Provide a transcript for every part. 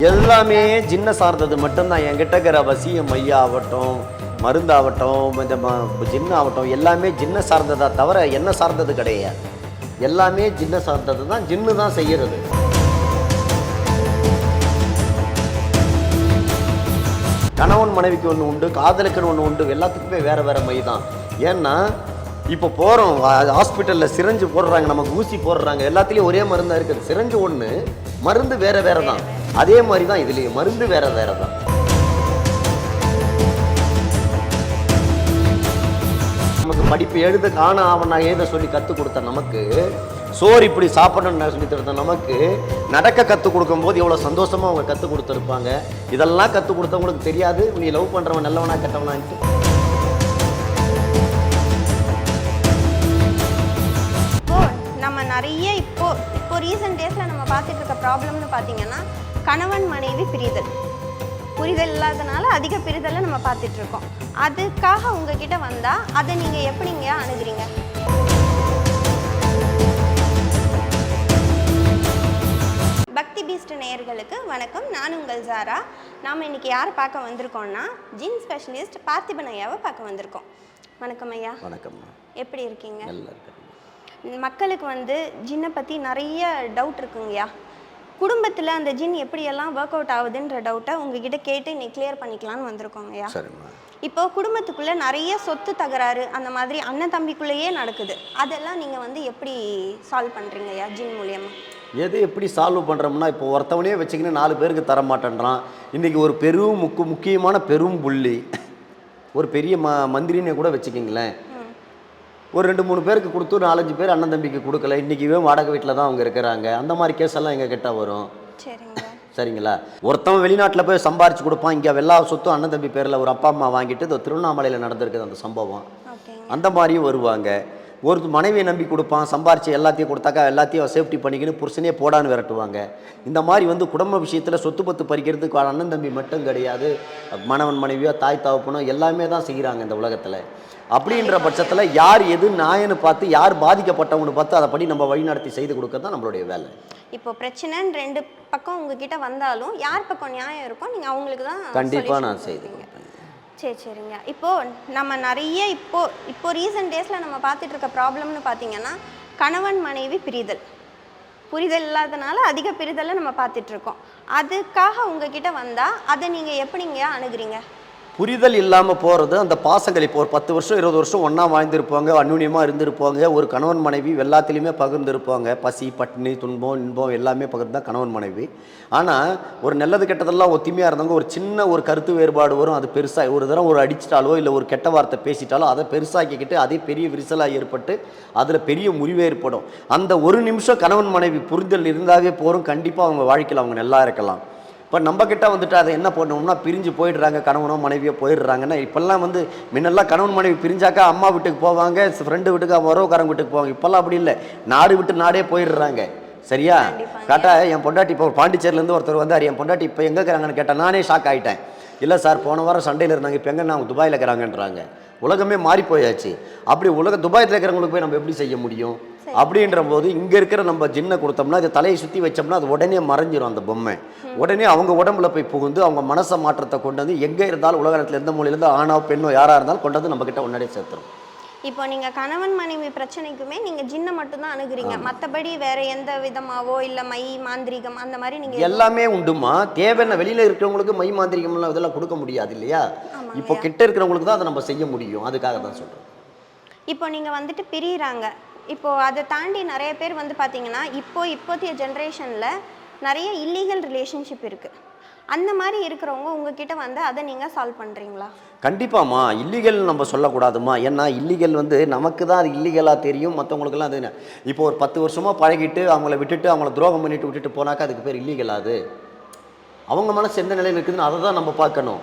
எல்லாமே ஜின்ன சார்ந்தது மட்டும்தான். என்கிட்ட இருக்கிற வசியம் மையா ஆகட்டும், மருந்தாகட்டும், இந்த ஜின்ன ஆகட்டும், எல்லாமே ஜின்ன சார்ந்ததா தவிர என்ன சார்ந்தது கிடையாது. எல்லாமே ஜின்ன சார்ந்தது தான், ஜின்னு தான் செய்கிறது. கணவன் மனைவிக்கு ஒன்று உண்டு, காதலுக்குன்னு ஒன்று உண்டு, எல்லாத்துக்குமே வேறு வேறு மை தான். ஏன்னா இப்போ போகிறோம் ஹாஸ்பிட்டலில் சிரஞ்சு போடுறாங்க, நமக்கு ஊசி போடுறாங்க, எல்லாத்துலேயும் ஒரே மருந்தாக இருக்குது. சிரஞ்சு ஒன்று, மருந்து வேறு வேறு தான். அதே மாதிரி தான் இதுலேயும் மருந்து வேறு வேறு தான். நமக்கு படிப்பு எழுத காண ஆவணா எழுத சொல்லி கற்றுக் கொடுத்த நமக்கு, சோறு இப்படி சாப்பிடணும்னு சொல்லி தருத்த நமக்கு, நடக்க கற்றுக் கொடுக்கும்போது எவ்வளோ சந்தோஷமாக அவங்க கற்றுக் கொடுத்துருப்பாங்க. இதெல்லாம் கற்றுக் கொடுத்தவங்களுக்கு தெரியாது நீ லவ் பண்ணுறவன் நல்லவனா கெட்டவனான்ட்டு. நம்ம நிறைய இப்போ ரீசெண்ட் டேஸில் நம்ம பார்த்துட்டு இருக்க ப்ராப்ளம்னு பார்த்தீங்கன்னா கணவன் மனைவி புரிதல் இல்லாதனால அதிக பிரிதலை நம்ம பார்த்துட்டு இருக்கோம். அதுக்காக உங்ககிட்ட வந்தால் அதை நீங்கள் எப்படிங்க அணுகுறீங்க? பக்தி பீஸ்ட் நேயர்களுக்கு வணக்கம். நான் உங்கள் ஜாரா. நாம் இன்னைக்கு யாரை பார்க்க வந்திருக்கோம்னா ஜின் ஸ்பெஷலிஸ்ட் பார்த்திபன் ஐயாவை பார்க்க வந்திருக்கோம். வணக்கம் ஐயா. வணக்கம். எப்படி இருக்கீங்க? நல்லா இருக்கேன். மக்களுக்கு ஜின்னை பற்றி நிறைய டவுட் இருக்குங்கய்யா. குடும்பத்தில் அந்த ஜின் எப்படியெல்லாம் ஒர்க் அவுட் ஆகுதுன்ற டவுட்டை உங்ககிட்ட கேட்டு இன்னைக்கு கிளியர் பண்ணிக்கலான்னு வந்திருக்கோங்கய்யா. இப்போ குடும்பத்துக்குள்ளே நிறைய சொத்து தகராறு அந்த மாதிரி அண்ணன் தம்பிக்குள்ளேயே நடக்குது. அதெல்லாம் நீங்கள் எப்படி சால்வ் பண்ணுறீங்கய்யா ஜின் மூலியமாக? எது எப்படி சால்வ் பண்ணுறோம்னா, இப்போ ஒருத்தவனே வச்சுக்கின்னு 4 பேருக்கு தர மாட்டேன்றான். இன்றைக்கி ஒரு முக்கியமான பெரும் புள்ளி, ஒரு பெரிய மந்திரினே கூட வச்சுக்கிங்களேன், ஒரு 2-3 பேருக்கு கொடுத்து 4-5 பேர் அண்ணன் தம்பிக்கு கொடுக்கல. இன்றைக்கிவே வாடகை வீட்டில் தான் அவங்க இருக்கிறாங்க. அந்த மாதிரி கேஸ் எல்லாம் எங்கள் கிட்ட வரும். சரிங்களா? ஒருத்தவன் வெளிநாட்டில் போய் சம்பாரிச்சு கொடுப்பான், இங்கே எல்லா சொத்தும் அண்ணன் தம்பி பேரில் ஒரு அப்பா அம்மா வாங்கிட்டு இந்த திருவண்ணாமலையில் நடந்திருக்குது அந்த சம்பவம். அந்த மாதிரியும் வருவாங்க. ஒரு மனைவியை நம்பி கொடுப்பான், சம்பாரிச்சு எல்லாத்தையும் கொடுத்தாக்கா எல்லாத்தையும் சேஃப்டி பண்ணிக்கின்னு புருஷனே போடான்னு விரட்டுவாங்க. இந்த மாதிரி குடும்ப விஷயத்தில் சொத்து பத்து பறிக்கிறதுக்கு அண்ணன் தம்பி மட்டும் கிடையாது, மணவன் மனைவியோ தாய் தகப்பனோ எல்லாமே தான் செய்கிறாங்க இந்த உலகத்தில். அப்படின்ற பட்சத்தில் யார் எது நியாயம்னு பார்த்து, யார் பாதிக்கப்பட்டவங்கன்னு பார்த்து அதை படி நம்ம வழிநடத்தி செய்து கொடுக்க தான் நம்மளுடைய வேலை. இப்போ பிரச்சனைன்னு 2 பக்கம் உங்ககிட்ட வந்தாலும் யார் பக்கம் நியாயம் இருக்கும் நீங்கள் அவங்களுக்கு தான் கண்டிப்பாக நான் செய்து கொடுப்பேன். சரிங்க. இப்போது நம்ம நிறைய இப்போ ரீசெண்ட் டேஸில் நம்ம பார்த்துட்டு இருக்க ப்ராப்ளம்னு பார்த்தீங்கன்னா கணவன் மனைவி புரிதல் இல்லாதனால அதிக பிரிதலை நம்ம பார்த்துட்ருக்கோம். அதுக்காக உங்ககிட்ட வந்தால் அதை நீங்கள் எப்படிங்க அணுகுறீங்க? புரிதல் இல்லாமல் போகிறது அந்த பாசங்கள். இப்போ ஒரு 10 வருஷம் 20 வருஷம் ஒன்றா வாழ்ந்துருப்பாங்க, அந்யுன்யமாக இருந்திருப்பாங்க, ஒரு கணவன் மனைவி எல்லாத்துலேயுமே பகிர்ந்துருப்பாங்க. பசி பட்டினி துன்பம் இன்பம் எல்லாமே பகிர்ந்து தான் கணவன் மனைவி. ஆனால் ஒரு நல்லது கெட்டதெல்லாம் ஒத்துமையாக இருந்தவங்க ஒரு சின்ன ஒரு கருத்து வேறுபாடு வரும். அது பெருசாக ஒரு தடவை ஒரு அடிச்சிட்டாலோ இல்லை ஒரு கெட்ட வார்த்தை பேசிட்டாலோ அதை பெருசாக்கிக்கிட்டு அதே பெரிய விரிசலாக ஏற்பட்டு அதில் பெரிய முறிவு ஏற்படும். அந்த ஒரு நிமிஷம் கணவன் மனைவி புரிதல் இருந்தாவே போகிறோம், கண்டிப்பாக அவங்க வாழ்க்கையில் அவங்க நல்லா இருக்கலாம். இப்போ நம்மக்கிட்ட வந்துட்டு அதை என்ன பண்ணுவோம்னா பிரிஞ்சு போயிடுறாங்க, கணவனோ மனைவியோ போயிடுறாங்கன்னா. இப்போல்லாம் முன்னெல்லாம் கணவன் மனைவி பிரிஞ்சாக்கா அம்மா வீட்டுக்கு போவாங்க, ஃப்ரெண்டு வீட்டுக்கு உறவுக்காரங்க வீட்டுக்கு போவாங்க. இப்போல்லாம் அப்படி இல்லை, நாடு விட்டு நாடே போயிடுறாங்க. சரியா? கேட்டா என் பொண்டாட்டி இப்போ பாண்டிச்சேரியிலேருந்து ஒருத்தர் வந்தார், என் பொண்டாட்டி இப்போ எங்கே இருக்கிறாங்கன்னு கேட்டால் நானே ஷாக் ஆகிட்டேன். இல்லை சார், போன வாரம் சண்டையில் இருந்தாங்க, இப்போ எங்கே நான் துபாயில் இருக்கிறாங்கன்றாங்க. உலகமே மாறி போயாச்சு. அப்படி துபாயில் இருக்கிறவங்களுக்கு போய் நம்ம எப்படி செய்ய முடியும்? அப்படின்ற போது இங்கே இருக்கிற நம்ம ஜின்னை கொடுத்தோம்னா அது தலையை சுற்றி வச்சோம்னா அது உடனே மறைஞ்சிடும். அந்த பொம்மை உடனே அவங்க உடம்புல போய் புகுந்து அவங்க மனசை மாற்றத்தை கொண்டு வந்து எங்கே இருந்தாலும் உலகத்தில் எந்த மூலையிலேருந்து ஆணோ பெண்ணோ யாராக இருந்தாலும் கொண்டு வந்து நம்மக்கிட்ட உடனே சேர்த்துரும். இப்போ நீங்கள் கணவன் மனைவி பிரச்சனைக்குமே நீங்கள் ஜின்னை மட்டும்தான் அணுகுறீங்க, மற்றபடி வேற எந்த விதமாவோ இல்லை மை மாந்திரிகம் அந்த மாதிரி நீங்கள் எல்லாமே உண்டுமா? தேவையான வெளியில் இருக்கிறவங்களுக்கு மை மாந்திரிகம்லாம் இதெல்லாம் கொடுக்க முடியாது இல்லையா? இப்போ கிட்ட இருக்கிறவங்களுக்கு தான் அதை நம்ம செய்ய முடியும். அதுக்காக தான் சொல்கிறோம். இப்போ நீங்கள் பிரியிறாங்க. இப்போது அதை தாண்டி நிறைய பேர் பார்த்தீங்கன்னா இப்போதைய ஜென்ரேஷனில் நிறைய இல்லீகல் ரிலேஷன்ஷிப் இருக்குது. அந்த மாதிரி இருக்கிறவங்க உங்ககிட்ட அதை நீங்கள் சால்வ் பண்ணுறீங்களா? கண்டிப்பாம்மா. இல்லீகல் நம்ம சொல்லக்கூடாதுமா. ஏன்னா இல்லீகல் நமக்கு தான் அது இல்லீகலாக தெரியும், மற்றவங்களுக்கெல்லாம் அது. இப்போ ஒரு 10 வருஷமாக பழகிட்டு அவங்கள விட்டுட்டு அவங்கள துரோகம் பண்ணிட்டு விட்டுட்டு போனாக்கா அதுக்கு பேர் இல்லீகலாது. அவங்க மனசு எந்த நிலையில் இருக்குதுன்னு அதை தான் நம்ம பார்க்கணும்.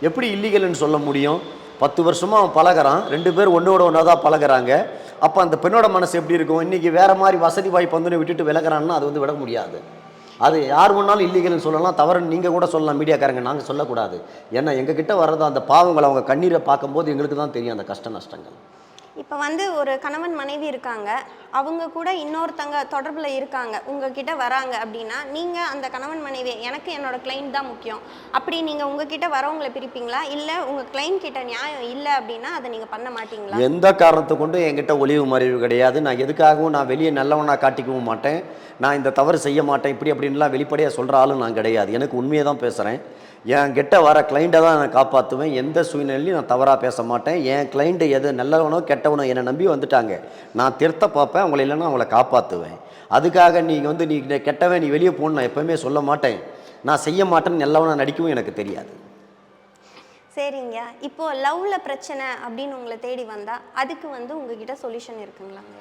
எப்படி இல்லீகல்னு சொல்ல முடியும்? 10 வருஷமாக அவன் பழகிறான், 2 பேர் ஒன்றோட ஒன்றா தான் பழகிறாங்க. அப்போ அந்த பெண்ணோட மனசு எப்படி இருக்கும்? இன்றைக்கி வேறு மாதிரி வசதி வாய்ப்பு விட்டுட்டு விலகிறான்னா அது விட முடியாது. அது யார் ஒன்றாலும் இல்லீகல்னு சொல்லலாம், தவறுன்னு நீங்கள் கூட சொல்லலாம், மீடியாக்காரங்க. நாங்கள் சொல்லக்கூடாது. ஏன்னா எங்கள் கிட்ட வர்றது அந்த பாவங்களை அவங்க கண்ணீரை பார்க்கும்போது எங்களுக்கு தான் தெரியும் அந்த கஷ்ட நஷ்டங்கள். இப்போ இப்போ வந்து ஒரு கணவன் மனைவி இருக்காங்க, அவங்க கூட இன்னொருத்தங்க தொடர்பில் இருக்காங்க, உங்ககிட்ட வராங்க அப்படின்னா நீங்கள் அந்த கணவன் மனைவி எனக்கு என்னோட கிளைண்ட் தான் முக்கியம் அப்படி நீங்கள் உங்ககிட்ட வரவங்களை பிரிப்பீங்களா, இல்லை உங்கள் கிளைண்ட் கிட்ட நியாயம் இல்லை அப்படின்னா அதை நீங்கள் பண்ண மாட்டீங்களா? எந்த காரணத்தை கொண்டு என்கிட்ட ஒளிவு மறைவு கிடையாது. நான் எதுக்காகவும் நான் வெளியே நல்லவனாக காட்டிக்கவும் மாட்டேன். நான் இந்த தவறு செய்ய மாட்டேன் இப்படி அப்படின்லாம் வெளிப்படையாக சொல்கிற ஆளும் நான் கிடையாது. எனக்கு உண்மையை தான் பேசுகிறேன். என்கிட்ட வர கிளைண்ட்டை தான் நான் காப்பாற்றுவேன். எந்த சூழ்நிலையும் நான் தவறாக பேச மாட்டேன். என் கிளைண்ட்டு எது நல்லவனோ கெட்டவனோ என்னை நம்பி வந்துட்டாங்க, நான் திருத்த பார்ப்பேன். அவங்கள இல்லைன்னா அவங்கள காப்பாற்றுவேன். அதுக்காக நீங்கள் வந்து நீ கெட்டவன் நீ வெளியே போகணுன்னு நான் எப்போவுமே சொல்ல மாட்டேன். நான் செய்ய மாட்டேன்னு நல்லவனாக நடிக்கவும் எனக்கு தெரியாது. சரிங்க, இப்போது லவ்வில் பிரச்சனை அப்படின்னு உங்களை தேடி வந்தால் அதுக்கு வந்து உங்ககிட்ட சொல்யூஷன் இருக்குங்களாங்க?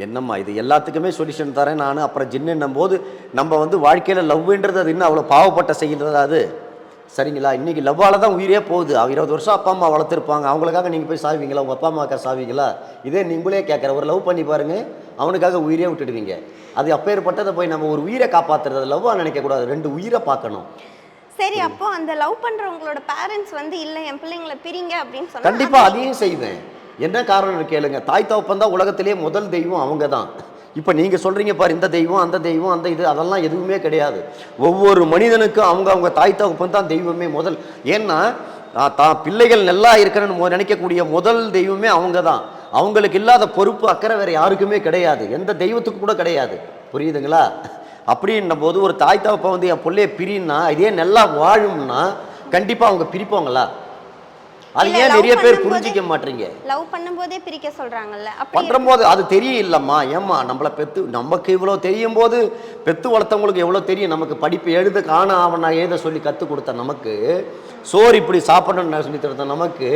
என்னம்மா இது எல்லாத்துக்குமே சொல்யூஷன் தரேன் நான். அப்புறம் ஜின்னுன்னும் போது நம்ம வந்து வாழ்க்கையில் லவ்ன்றது அது இன்னும் அவ்வளோ பாவப்பட்ட செய்கிறதா அது? சரிங்களா? இன்றைக்கி லவ்வால் தான் உயிரே போகுது. 20 வருஷம் அப்பா அம்மா வளர்த்துருப்பாங்க, அவங்களுக்காக நீங்கள் போய் சாவீங்களா? உங்கள் அப்பா அம்மாக்கா சாவீங்களா? இதே நீங்களே கேட்குற ஒரு லவ் பண்ணி பாருங்கள், அவனுக்காக உயிரே விட்டுடுவீங்க. அது அப்பேற்பட்டதை போய் நம்ம ஒரு உயிரை காப்பாற்றுறது லவ்வாக நினைக்கக்கூடாது, 2 உயிரை பார்க்கணும். சரி, அப்போ அந்த லவ் பண்ணுறவங்களோட பேரண்ட்ஸ் வந்து இல்லை என் பிள்ளைங்களை பிரிங்க அப்படின்னு சொன்னா கண்டிப்பாக அதையும் செய்வேன். என்ன காரணம்னு கேளுங்க. தாய் தகப்பன் தான் உலகத்திலே முதல் தெய்வம், அவங்க தான். இப்போ நீங்கள் சொல்கிறீங்க பாரு, இந்த தெய்வம் அந்த தெய்வம் அந்த இது அதெல்லாம் எதுவுமே கிடையாது. ஒவ்வொரு மனிதனுக்கும் அவங்க தாய் தகப்பன் தான் தெய்வமே முதல். ஏன்னா பிள்ளைகள் நல்லா இருக்கணும்னு நினைக்கக்கூடிய முதல் தெய்வமே அவங்க தான். அவங்களுக்கு இல்லாத பொறுப்பு அக்கறை வேறு யாருக்குமே கிடையாது, எந்த தெய்வத்துக்கு கூட கிடையாது. புரியுதுங்களா? அப்படின்ன போது ஒரு தாய் தகப்பன் வந்து என் பிள்ளைய பிரின்னா இதே நல்லா வாழும்னா கண்டிப்பாக அவங்க பிரிப்பாங்களா? அது ஏன் நிறைய பேர் புரிஞ்சிக்க மாட்டீங்க? லவ் பண்ணும்போதே பிரிக்க சொல்றாங்கல்ல, பண்ணும்போது அது தெரியலம்மா. ஏம்மா நம்மளை நமக்கு இவ்வளோ தெரியும் போது பெத்து வளர்த்தவங்களுக்கு எவ்வளோ தெரியும். நமக்கு படிப்பு எழுத காண ஆவணா எழுத சொல்லி கற்றுக் கொடுத்த நமக்கு, சோறு இப்படி சாப்பிடணும்னு சொல்லி தருத்த நமக்கு,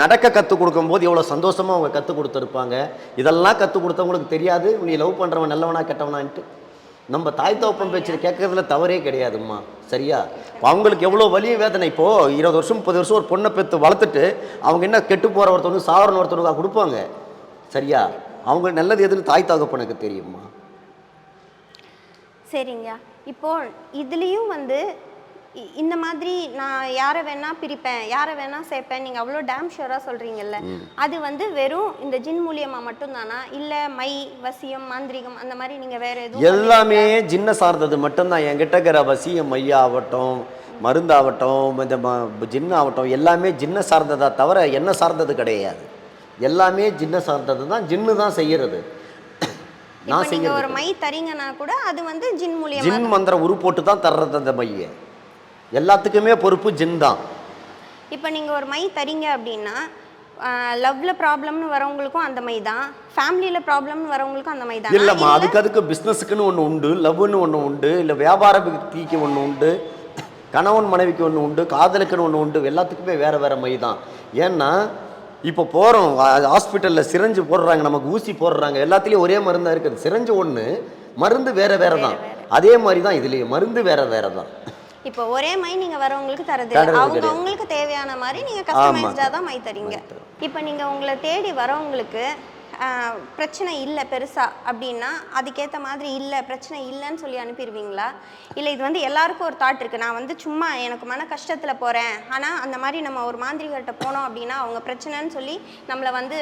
நடக்க கற்றுக் கொடுக்கும்போது எவ்வளோ சந்தோஷமாக அவங்க கற்றுக் கொடுத்துருப்பாங்க. இதெல்லாம் கற்றுக் கொடுத்தவங்களுக்கு தெரியாது நீ லவ் பண்ணுறவன் நல்லவனா கெட்டவனான்ட்டு. நம்ம தாய் தகப்பன் பேச்சு கேட்கறதுல தவறே கிடையாதும்மா. சரியா? அவங்களுக்கு எவ்வளோ வலிய வேதனை. இப்போது 20 வருஷம் 30 வருஷம் ஒரு பொண்ணை பெற்று வளர்த்துட்டு அவங்க என்ன கெட்டு போகிற ஒருத்தவங்க சாவரன் ஒருத்தவங்க கொடுப்பாங்க. சரியா? அவங்க நல்லது எதுன்னு தாய் தகப்பனுக்கு தெரியுமா? சரிங்க, இப்போ இதுலேயும் வந்து இந்த மாதிரி நான் யாரை வேணா பிரிப்பேன் யாரை வேணா சேர்ப்பேன் நீங்கள் அவ்வளோ டேம் ஷூராக சொல்கிறீங்கல்ல, அது வந்து வெறும் இந்த ஜின் மூலியமாக மட்டும்தானா, இல்லை மை வசியம் மாந்திரிகம் அந்த மாதிரி நீங்கள் வேறு எதுவும்? எல்லாமே ஜின்ன சார்ந்தது மட்டும்தான். என்கிட்ட இருக்கிற வசியம் மையாகட்டும் மருந்தாகட்டும் இந்த ஜின்னாகட்டும் எல்லாமே ஜின்ன சார்ந்ததா தவிர என்ன சார்ந்தது கிடையாது. எல்லாமே ஜின்ன சார்ந்தது தான், ஜின்னு தான் செய்கிறது. நான் செய்ய ஒரு மை தரீங்கன்னா கூட அது வந்து ஜின் மூலியமாக, ஜின் மந்திர உரு போட்டு தான் தர்றது. அந்த மையை எல்லாத்துக்குமே பொறுப்பு ஜின் தான். இப்போ நீங்கள் ஒரு மை தரீங்க அப்படின்னா லவ்ல ப்ராப்ளம்னு வரவங்களுக்கும் அந்த மை தான், ஃபேமிலியில் ப்ராப்ளம்னு வரவங்களுக்கும் அந்த மை தான். இல்லைம்மா, அதுக்கு பிஸ்னஸுக்குன்னு ஒன்று உண்டு, லவ்னு ஒன்று உண்டு, இல்லை வியாபார வித்திக்கு ஒன்று உண்டு, கணவன் மனைவிக்கு ஒன்று உண்டு, காதலுக்குன்னு ஒன்று உண்டு. எல்லாத்துக்குமே வேறு வேறு மை தான். ஏன்னா இப்போ போகிறோம் ஹாஸ்பிட்டலில் சிரஞ்சு போடுறாங்க, நமக்கு ஊசி போடுறாங்க, எல்லாத்துலேயும் ஒரே மருந்தாக இருக்குது. சிரஞ்சு ஒன்று, மருந்து வேறு வேறு தான். அதே மாதிரி தான் இதுலேயும் மருந்து வேறு வேறு தான். இப்போ ஒரே மை நீங்க வரவங்களுக்கு தரது, அவங்க உங்களுக்கு தேவையான மாதிரி நீங்க கஸ்டமைஸ்டா தான் மை தரீங்க. இப்போ நீங்க உங்களை தேடி வரவங்களுக்கு பிரச்சனை இல்லை பெருசா அப்படின்னா அதுக்கேற்ற மாதிரி இல்லை பிரச்சனை இல்லைன்னு சொல்லி அனுப்பிடுவீங்களா? இல்லை இது வந்து எல்லாருக்கும் ஒரு தாட் இருக்குது, நான் வந்து சும்மா எனக்கு மன கஷ்டத்தில் போகிறேன், ஆனால் அந்த மாதிரி நம்ம ஒரு மாந்திரிகிட்ட போனோம் அப்படின்னா அவங்க பிரச்சனைன்னு சொல்லி நம்மளை வந்து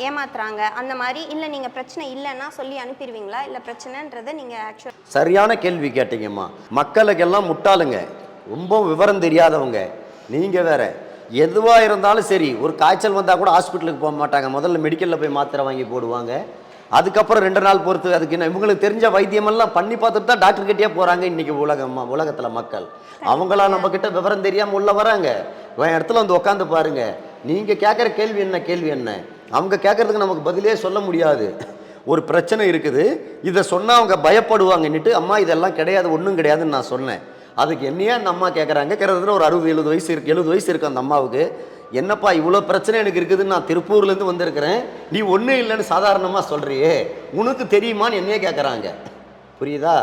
ஏமாத்துறாங்க அந்த மாதிரி, இல்லை நீங்கள் பிரச்சனை இல்லைன்னா சொல்லி அனுப்பிடுவீங்களா? இல்லை பிரச்சனைன்றதை நீங்கள் ஆக்சுவல் சரியான கேள்வி கேட்டீங்கம்மா. மக்களுக்கெல்லாம் முட்டாளுங்க, ரொம்ப விவரம் தெரியாதவங்க. நீங்கள் வேற எதுவாக இருந்தாலும் சரி, ஒரு காய்ச்சல் வந்தால் கூட ஹாஸ்பிட்டலுக்கு போக மாட்டாங்க, முதல்ல மெடிக்கலில் போய் மாத்திரை வாங்கி போடுவாங்க. அதுக்கப்புறம் 2 நாள் பொறுத்து அதுக்கு என்ன இவங்களுக்கு தெரிஞ்ச வைத்தியமெல்லாம் பண்ணி பார்த்துட்டு தான் டாக்டர்கிட்டே போகிறாங்க இன்றைக்கி உலகத்தில் மக்கள். அவங்களாம் நம்மக்கிட்ட விவரம் தெரியாமல் உள்ள வராங்க. இடத்துல வந்து உட்காந்து பாருங்க, நீங்கள் கேட்குற கேள்வி என்ன, அவங்க கேட்குறதுக்கு நமக்கு பதிலே சொல்ல முடியாது. ஒரு பிரச்சனை இருக்குது, இதை சொன்னால் அவங்க பயப்படுவாங்கன்னுட்டு அம்மா இதெல்லாம் கிடையாது ஒன்றும் கிடையாதுன்னு நான் சொன்னேன். அதுக்கு என்னையே அந்த அம்மா கேட்குறாங்க, கிட்டத்தட்ட ஒரு 60-70 வயசு இருக்குது, 70 வயசு இருக்குது அந்த அம்மாவுக்கு. என்னப்பா இவ்வளோ பிரச்சனை எனக்கு இருக்குதுன்னு நான் திருப்பூர்லேருந்து வந்திருக்கிறேன், நீ ஒன்றும் இல்லைன்னு சாதாரணமாக சொல்கிறியே, உனக்கு தெரியுமான்னு என்னையே கேட்குறாங்க. புரியுதா?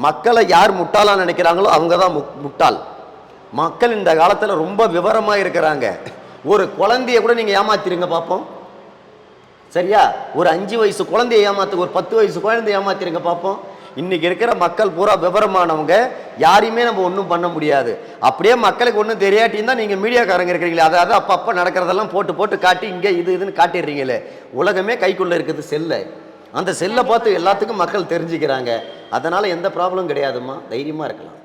மக்களை யார் முட்டாளாக நினைக்கிறாங்களோ அவங்க தான் முட்டாள். மக்கள் இந்த காலத்தில் ரொம்ப விவரமாக இருக்கிறாங்க. ஒரு குழந்தைய கூட நீங்கள் ஏமாத்திருங்க பார்ப்போம். சரியா? ஒரு 5 வயசு குழந்தைய ஏமாத்து, ஒரு 10 வயசு குழந்தைய ஏமாத்திருங்க பார்ப்போம். இன்னைக்கு இருக்கிற மக்கள் பூரா விவரமானவங்க, யாரையுமே நம்ம ஒன்றும் பண்ண முடியாது. அப்படியே மக்களுக்கு ஒன்றும் தெரியாட்டின்னு தான் நீங்கள் மீடியாக்காரங்க இருக்கிறீங்களே, அதாவது அப்பப்போ நடக்கிறதெல்லாம் போட்டு போட்டு காட்டி இங்கே இதுன்னு காட்டிடுறீங்களே. உலகமே கைக்குள்ளே இருக்குது செல்லை. அந்த செல்லை பார்த்து எல்லாத்துக்கும் மக்கள் தெரிஞ்சுக்கிறாங்க. அதனால் எந்த ப்ராப்ளம் கிடையாதுமா, தைரியமாக இருக்கலாம்.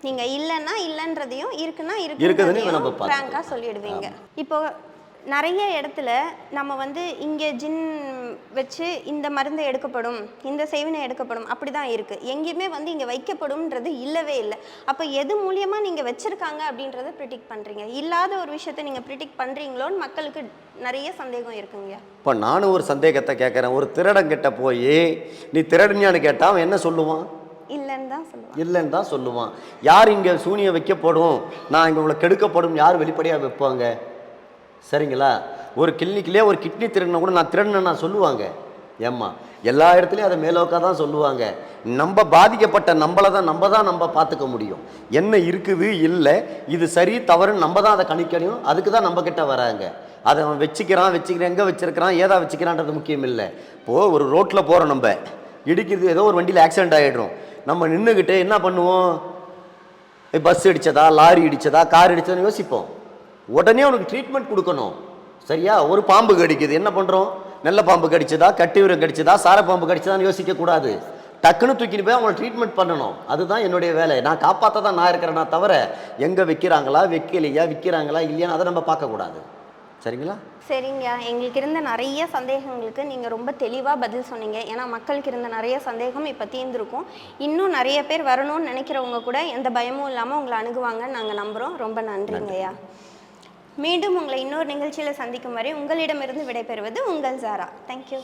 நீங்க இல்லைன்னா இல்லைன்றதையும் இருக்குன்னா இருக்குதுன்னு நம்ம ஃப்ராங்காக சொல்லிடுவீங்க. இப்போ நிறைய இடத்துல நம்ம வந்து இங்கே ஜின் வச்சு இந்த மருந்து எடுக்கப்படும், இந்த செய்வினை எடுக்கப்படும், அப்படி தான் இருக்குது. எங்கேயுமே வந்து இங்கே வைக்கப்படும்ன்றது இல்லவே இல்லை. அப்போ எது மூலியமாக நீங்கள் வச்சுருக்காங்க அப்படின்றத ப்ரிடிக்ட் பண்ணுறீங்க? இல்லாத ஒரு விஷயத்தை நீங்கள் ப்ரிடிக்ட் பண்ணுறீங்களோன்னு மக்களுக்கு நிறைய சந்தேகம் இருக்குங்க. இப்போ நானும் ஒரு சந்தேகத்தை கேட்குறேன். ஒரு திருடங்கிட்ட போய் நீ திருடனியான்னு கேட்டால் அவன் என்ன சொல்லுவான்? இல்லைன்னு தான் சொல்லுவான். யார் இங்கே சூனியம் வைக்கப்படும், நான் இங்கே உங்களை கெடுக்கப்படும், யார் வெளிப்படையாக வைப்பாங்க? சரிங்களா? ஒரு கிளினிக்கிலே ஒரு கிட்னி திருடினா கூட நான் திருடனை சொல்லுவாங்க. ஏம்மா, எல்லா இடத்துலையும் அதை மேலோக்காக தான் சொல்லுவாங்க. நம்ம பாதிக்கப்பட்ட நம்மளை தான் நம்ம பார்த்துக்க முடியும். என்ன இருக்குது இல்லை, இது சரி தவறுன்னு நம்ம தான் அதை கணிக்கணும். அதுக்கு தான் நம்ம கிட்ட வராங்க. அதை அவன் வச்சுக்கிறான் எங்கே வச்சிருக்கிறான், ஏதா வச்சுக்கிறான்றது முக்கியம் இல்லை. இப்போது ஒரு ரோட்டில் போகிறோம், நம்ம இடிக்கிறது, ஏதோ ஒரு வண்டியில் ஆக்சிடென்ட் ஆகிடும். நம்ம நின்றுக்கிட்டு என்ன பண்ணுவோம்? பஸ் இடித்ததா, லாரி இடித்ததா, கார் இடித்ததான்னு யோசிப்போம். உடனே அவனுக்கு ட்ரீட்மெண்ட் கொடுக்கணும். சரியா? ஒரு பாம்பு கடிக்குது, என்ன பண்ணுறோம்? நல்ல பாம்பு கடிச்சதா, கட்டிவீரம் கடிச்சதா, சார பாம்பு கடிச்சதான்னு யோசிக்கக்கூடாது. டக்குன்னு தூக்கிட்டு போய் அவங்களை ட்ரீட்மெண்ட் பண்ணணும். அதுதான் என்னுடைய வேலை. நான் காப்பாற்ற தான் நான் இருக்கிறேன்னா தவிர எங்கே வைக்கிறாங்களா வைக்கலையா, விற்கிறாங்களா இல்லையான்னு அதை நம்ம பார்க்கக்கூடாது. சரிங்களா? சரிங்க. எங்களுக்கு இருந்த நிறைய சந்தேகங்களுக்கு நீங்கள் ரொம்ப தெளிவாக பதில் சொன்னீங்க. ஏன்னா மக்களுக்கு இருந்த நிறைய சந்தேகம் இப்போ தீர்ந்துருக்கும். இன்னும் நிறைய பேர் வரணும்னு நினைக்கிறவங்க கூட எந்த பயமும் இல்லாமல் உங்களை அணுகுவாங்கன்னு நாங்கள் நம்புகிறோம். ரொம்ப நன்றிங்கய்யா. மீண்டும் உங்களை இன்னொரு நிகழ்ச்சியில் சந்திக்கும் வரை உங்களிடமிருந்து விடைபெறுவது உங்கள் ஜாரா. தேங்க்யூ.